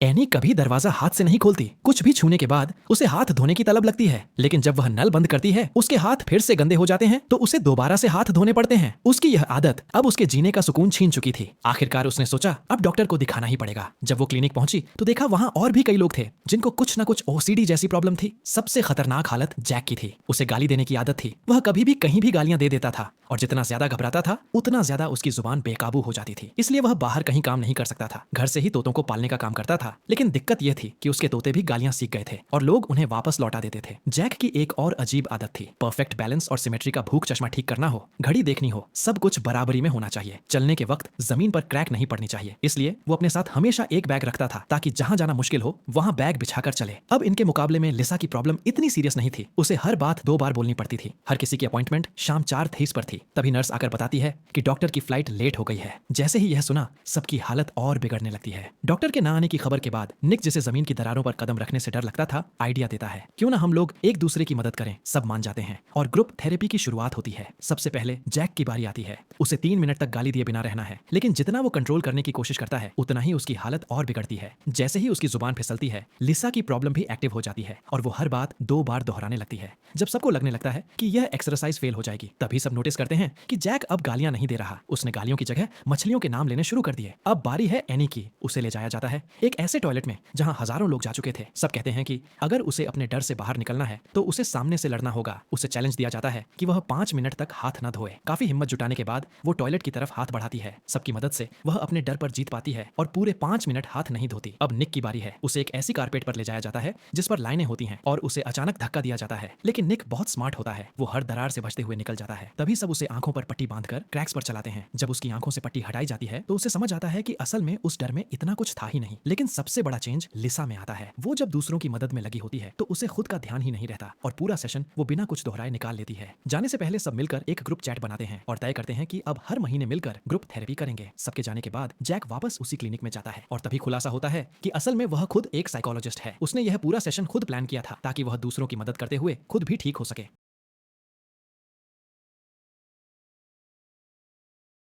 Any कभी दरवाजा हाथ से नहीं खोलती। कुछ भी छूने के बाद उसे हाथ धोने की तलब लगती है, लेकिन जब वह नल बंद करती है उसके हाथ फिर से गंदे हो जाते हैं तो उसे दोबारा से हाथ धोने पड़ते हैं। उसकी यह आदत अब उसके जीने का सुकून छीन चुकी थी। आखिरकार उसने सोचा अब डॉक्टर को दिखाना ही पड़ेगा। जब वो क्लिनिक पहुंची तो देखा वहां और भी कई लोग थे जिनको कुछ न कुछ ओसीडी जैसी प्रॉब्लम थी। सबसे खतरनाक हालत जैक की थी। उसे गाली देने की आदत थी। वह कभी भी कहीं भी गालियां दे देता था और जितना ज्यादा घबराता था उतना ज्यादा उसकी जुबान बेकाबू हो जाती थी। इसलिए वह बाहर कहीं काम नहीं कर सकता था। घर से ही तोतों को पालने का काम करता था, लेकिन दिक्कत यह थी कि उसके तोते भी गालियां सीख गए थे और लोग उन्हें वापस लौटा देते थे। जैक की एक और अजीब आदत थी, परफेक्ट बैलेंस और सिमेट्री का भूख चश्मा ठीक करना हो, घड़ी देखनी हो, सब कुछ बराबरी में होना चाहिए। चलने के वक्त जमीन पर क्रैक नहीं पड़नी चाहिए, इसलिए वो अपने साथ हमेशा एक बैग रखता था ताकि जहां जाना मुश्किल हो वहां बैग बिछाकर चले। अब इनके मुकाबले में लिसा की प्रॉब्लम इतनी सीरियस नहीं थी। उसे हर बात 2 बार बोलनी पड़ती थी। हर किसी की अपॉइंटमेंट शाम 4:30 पर थी। तभी नर्स आकर बताती है कि डॉक्टर की फ्लाइट लेट हो गई है। जैसे ही यह सुना सबकी हालत और बिगड़ने लगती है। डॉक्टर के ना आने की खबर के बाद निक, जिसे जमीन की दरारों पर कदम रखने से डर लगता था, आइडिया देता है क्यों ना हम लोग एक दूसरे की मदद करें। सब मान जाते हैं और ग्रुप थेरेपी की शुरुआत होती है। सबसे पहले जैक की बारी आती है। उसे 3 मिनट तक गाली दिए बिना रहना है, लेकिन जितना वो कंट्रोल करने की कोशिश करता है उतना ही उसकी हालत और बिगड़ती है। जैसे ही उसकी जुबान फिसलती है लिसा की प्रॉब्लम भी एक्टिव हो जाती है और वो हर बात 2 बार दोहराने लगती है। जब सबको लगने लगता है कि यह एक्सरसाइज फेल हो जाएगी, तभी सब नोटिस करते हैं कि जैक अब गालियां नहीं दे रहा। उसने गालियों की जगह मछलियों के नाम लेने शुरू कर दिए। अब बारी है एनी की। उसे ले जाया जाता है एक ऐसे टॉयलेट में जहां हजारों लोग जा चुके थे। सब कहते हैं कि अगर उसे अपने डर से बाहर निकलना है तो उसे सामने से लड़ना होगा। उसे चैलेंज दिया जाता है कि वह 5 मिनट तक हाथ न धोए। काफी हिम्मत जुटाने के बाद वो टॉयलेट की तरफ हाथ बढ़ाती है। सबकी मदद से वह अपने डर पर जीत पाती है और पूरे 5 मिनट हाथ नहीं धोती। अब निक की बारी है। उसे एक ऐसी कारपेट पर ले जाया जाता है जिस पर लाइनें होती हैं और उसे अचानक धक्का दिया जाता है, लेकिन निक बहुत स्मार्ट होता है। वो हर दरार से बचते हुए निकल जाता है। तभी सब उसे आंखों पर पट्टी बांधकर क्रैक्स पर चलाते हैं। जब उसकी आंखों से पट्टी हटाई जाती है तो उसे समझ आता है कि असल में उस डर में इतना कुछ था ही नहीं। लेकिन सबसे बड़ा चेंज लिसा में आता है। वो जब दूसरों की मदद में लगी होती है तो उसे खुद का ध्यान ही नहीं रहता और पूरा सेशन वो बिना कुछ दोहराए निकाल लेती है। जाने से पहले सब मिलकर एक ग्रुप चैट बनाते हैं और तय करते हैं कि अब हर महीने मिलकर ग्रुप थेरेपी करेंगे। सबके जाने के बाद जैक वापस उसी क्लिनिक में जाता है और तभी खुलासा होता है कि असल में वह खुद एक साइकोलॉजिस्ट है। उसने यह पूरा सेशन खुद प्लान किया था ताकि वह दूसरों की मदद करते हुए खुद भी ठीक हो सके।